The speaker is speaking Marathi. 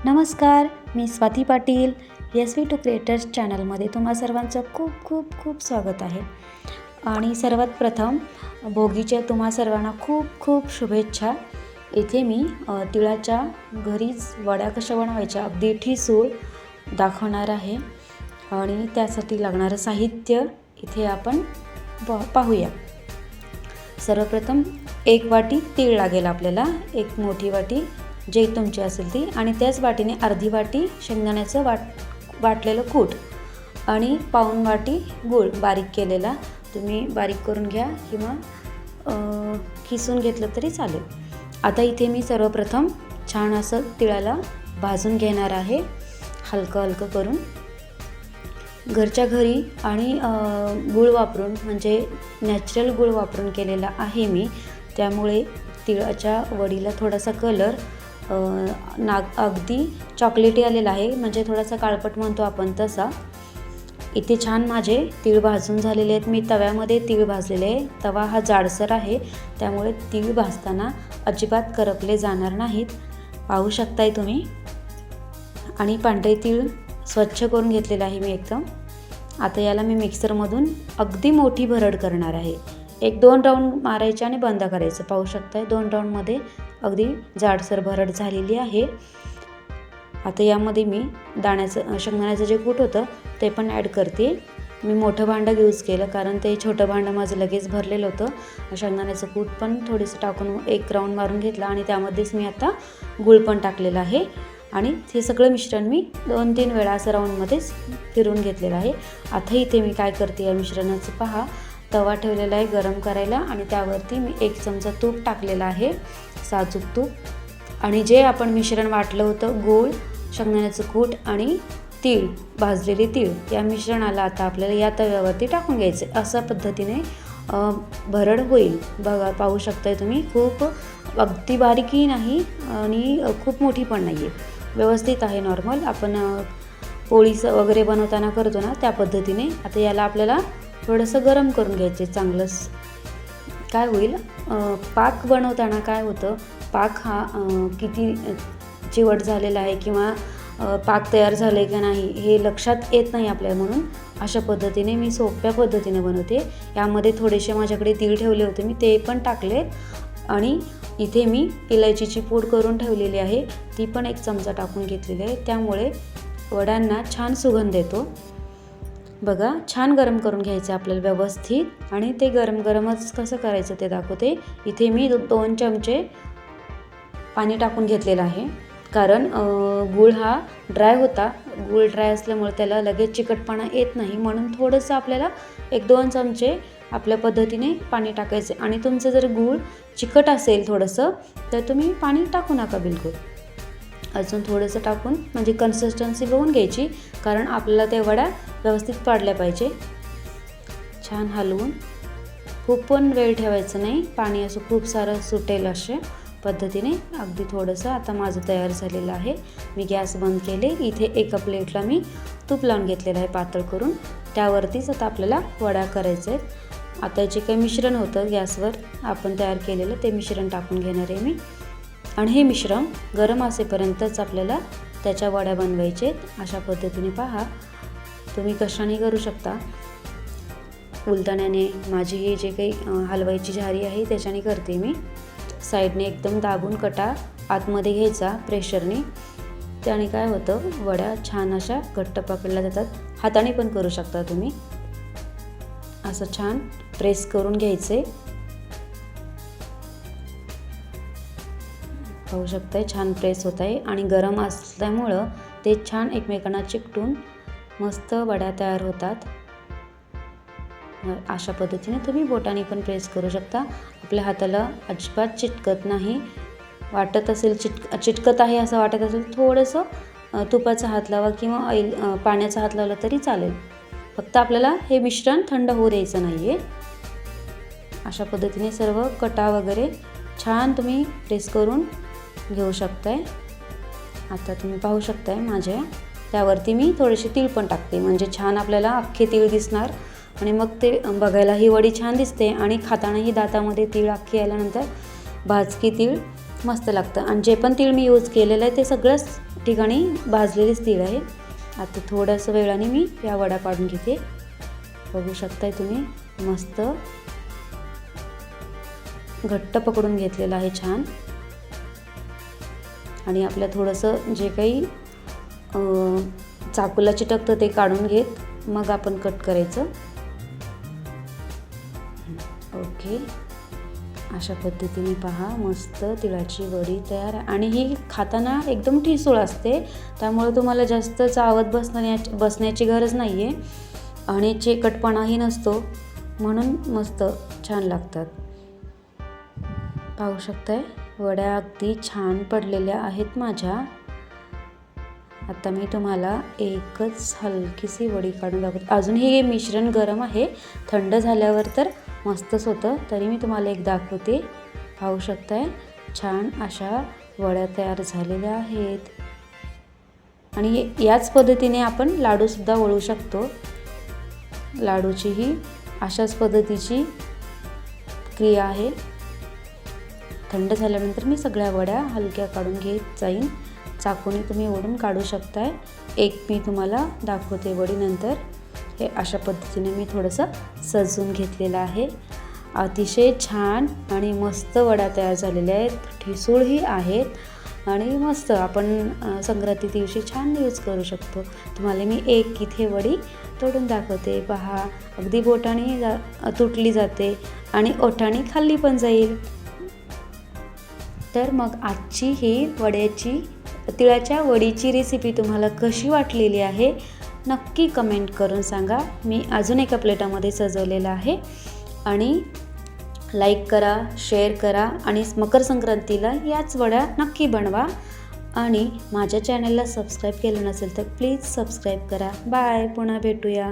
नमस्कार, मी Swati Patil SV two creators चॅनलमध्ये तुम्हा सर्वांचं खूप खूप खूप स्वागत आहे. आणि सर्वात प्रथम भोगीच्या तुम्हा सर्वांना खूप खूप शुभेच्छा. इथे मी तिळाच्या घरीच वड्या कशा बनवायच्या अगदी ठिसूळ दाखवणार आहे आणि त्यासाठी लागणारं साहित्य इथे आपण पाहूया. सर्वप्रथम 1 वाटी तीळ लागेल आपल्याला, 1 मोठी वाटी जे तुमची असेल ती, आणि त्याच वाटीने अर्धी वाटी शेंगदाण्याचं वाटलेलं कूट आणि पाऊण वाटी गूळ बारीक केलेला. तुम्ही बारीक करून घ्या किंवा किसून घेतलं तरी चालेल. आता इथे मी सर्वप्रथम छान असं तिळाला भाजून घेणार आहे, हलकं हलकं करून. घरच्या घरी आणि गूळ वापरून, म्हणजे नॅचरल गूळ वापरून केलेला आहे मी, त्यामुळे तिळाच्या वडीला थोडासा कलर अगदी चॉकलेटी आलेला आहे, म्हणजे थोडासा काळपट म्हणतो आपण तसा. इथे छान माझे तीळ भाजून झालेले आहेत. मी तव्यामध्ये तीळ भाजलेले आहे. तवा हा जाडसर आहे, त्यामुळे तीळ भाजताना अजिबात करपले जाणार नाहीत. पाहू शकताय तुम्ही. आणि पांढरे तीळ स्वच्छ करून घेतलेलं आहे मी एकदम. आता याला मी मिक्सरमधून अगदी मोठी भरड करणार आहे. 1-2 राऊंड मारायचे आणि बंद करायचं. पाहू शकताय 2 राऊंडमध्ये अगदी जाडसर भरड झालेली आहे. आता यामध्ये मी शेंगदाण्याचं जे कूट होतं ते पण ॲड करते. मी मोठं भांडं यूज केलं कारण ते छोटं भांडं माझं लगेच भरलेलं होतं. शेंगदाण्याचं कूट पण थोडंसं टाकून 1 राऊंड मारून घेतला आणि त्यामध्येच मी आता गूळ पण टाकलेलं आहे. आणि हे सगळं मिश्रण मी 2-3 वेळा असं राऊंडमध्येच फिरवून घेतलेलं आहे. आता इथे मी काय करते, या मिश्रणाचं पहा, तवा ठेवलेला आहे गरम करायला आणि त्यावरती मी 1 चमचा तूप टाकलेला आहे, साजूक तूप. आणि जे आपण मिश्रण वाटलं होतं, गूळ, शेंगदाण्याचं कूट आणि तीळ, भाजलेले तीळ, या मिश्रणाला आता आपल्याला या तव्यावरती टाकून घ्यायचे. अशा पद्धतीने भरड होईल. बघा, पाहू शकताय तुम्ही. खूप अगदी बारीकही नाही आणि खूप मोठी पण नाही आहे, व्यवस्थित आहे, नॉर्मल आपण पोळी वगैरे बनवताना करतो ना त्या पद्धतीने. आता याला आपल्याला थोडंसं गरम करून घ्यायचे चांगलंच. काय होईल, पाक बनवताना काय होतं, पाक हा किती चिवट झालेला आहे किंवा पाक तयार झालं आहे का नाही हे लक्षात येत नाही आपल्याला. म्हणून अशा पद्धतीने मी सोप्या पद्धतीने बनवते. यामध्ये थोडेसे माझ्याकडे तीळ ठेवले होते, मी ते पण टाकले. आणि इथे मी इलायचीची पूड करून ठेवलेली आहे, ती पण 1 चमचा टाकून घेतलेली आहे. त्यामुळे वड्यांना छान सुगंध येतो. बघा, छान गरम करून घ्यायचं आपल्याला व्यवस्थित. आणि ते गरम गरमच कसं करायचं ते दाखवते. इथे मी 2 चमचे पाणी टाकून घेतलेलं आहे, कारण गूळ हा ड्राय होता. गूळ ड्राय असल्यामुळे त्याला लगेच चिकटपणा येत नाही, म्हणून थोडंसं आपल्याला 1-2 चमचे आपल्या पद्धतीने पाणी टाकायचे. आणि तुमचं जर गूळ चिकट असेल थोडंसं तर तुम्ही पाणी टाकू नका बिलकुल. अजून थोडंसं टाकून, म्हणजे कन्सिस्टन्सी बघून घ्यायची, कारण आपल्याला त्या वड्या व्यवस्थित पाडल्या पाहिजे. छान हलवून, खूप पण वेळ ठेवायचं नाही, पाणी असं खूप सारं सुटेल अशा पद्धतीने. अगदी थोडंसं. आता माझं तयार झालेलं आहे. मी गॅस बंद केले. इथे एका प्लेटला मी तूप लावून घेतलेलं आहे पातळ करून. त्यावरतीच आता आपल्याला वड्या करायचे आहेत. आता जे काही मिश्रण होतं गॅसवर आपण तयार केलेलं, ते मिश्रण टाकून घेणार आहे मी. आणि हे मिश्रण गरम असेपर्यंतच आपल्याला त्याच्या वड्या बनवायचे आहेत. अशा पद्धतीने पहा, तुम्ही कशाने करू शकता. उलताण्याने, माझी ही जे काही हलवायची झारी आहे त्याच्याने करते मी. साईडने एकदम दाबून कटा आतमध्ये घ्यायचा प्रेशरने. त्याने काय होतं, वड्या छान अशा घट्ट पकडल्या जातात. हाताने पण करू शकता तुम्ही. असं छान प्रेस करून घ्यायचे. पाहू शकताय छान प्रेस होत आहे. आणि गरम असल्यामुळं ते छान एकमेकांना चिकटून मस्त वड्या तयार होतात. अशा पद्धतीने तुम्ही बोटाने पण प्रेस करू शकता. आपल्या हाताला अजिबात चिटकत नाही. वाटत असेल चिटकत आहे असं वाटत असेल, थोडंसं तुपाचा हात लावा किंवा पाण्याचा हात लावला तरी चालेल. फक्त आपल्याला हे मिश्रण थंड होऊ द्यायचं नाही आहे. अशा पद्धतीने सर्व कटा वगैरे छान तुम्ही प्रेस करून घेऊ शकताय. आता तुम्ही पाहू शकताय माझ्या त्यावरती मी थोडेसे तीळ पण टाकते, म्हणजे छान आपल्याला अख्खे तीळ दिसणार. आणि मग ते बघायला ही वडी छान दिसते आणि खातानाही दातामध्ये तीळ अख्खी आल्यानंतर भाजकी तीळ मस्त लागतं. आणि जे पण तीळ मी यूज केलेलं आहे ते सगळ्याच ठिकाणी भाजलेलीच तीळ आहे. आता थोड्यासं वेळाने मी या वड्या पाडून घेते. बघू शकताय तुम्ही, मस्त घट्ट पकडून घेतलेलं आहे छान. आणि आपल्या थोडंसं जे काही चाकूला चिटकतं ते काढून घेत मग आपण कट करायचं. ओके, अशा पद्धतीने पहा मस्त तिळाची वडी तयार. आणि ही खाताना एकदम ठिसूळ असते, त्यामुळे तुम्हाला जास्त चावत बसण्याची गरज नाही आहे आणि चिकटपणाही नसतो, म्हणून मस्त छान लागतात. पाहू शकताय वड्या अगदी छान पडलेल्या आहेत माझ्या. आता मी तुम्हाला एकच हलकीशी वडी काढून दाखवते. अजून हे मिश्रण गरम आहे, थंड झाल्यावर तर मस्तच होतं. तरी मी तुम्हाला एक दाखवते. पाहू शकताय छान अशा वड्या तयार झालेल्या आहेत. आणि याच पद्धतीने आपण लाडूसुद्धा वळू शकतो. लाडूचीही अशाच पद्धतीची क्रिया आहे. थंड झाल्यानंतर मी सगळ्या वड्या हलक्या काढून घेत जाईन. चाकूने तुम्ही ओढून काढू शकताय. एक मी तुम्हाला दाखवते वडी नंतर. हे अशा पद्धतीने मी थोडंसं सजवून घेतलेलं आहे. अतिशय छान आणि मस्त वड्या तयार झालेल्या आहेत. ठिसूळही आहेत आणि मस्त आपण संक्रांती दिवशी छान यूज करू शकतो. तुम्हाला मी एक इथे वडी तोडून दाखवते. पहा, अगदी बोटाने तुटली जाते आणि ओठाने खाल्ली पण जाईल. तर मग आजची ही तिळाच्या वडीची रेसिपी तुम्हाला कशी वाटलेली आहे नक्की कमेंट करून सांगा. मी अजून एका प्लेटामध्ये सजवलेलं आहे. आणि लाईक करा, शेअर करा आणि मकर संक्रांतीला याच वड्या नक्की बनवा. आणि माझ्या चॅनलला सबस्क्राईब केलं नसेल तर प्लीज सबस्क्राईब करा. बाय, पुन्हा भेटूया.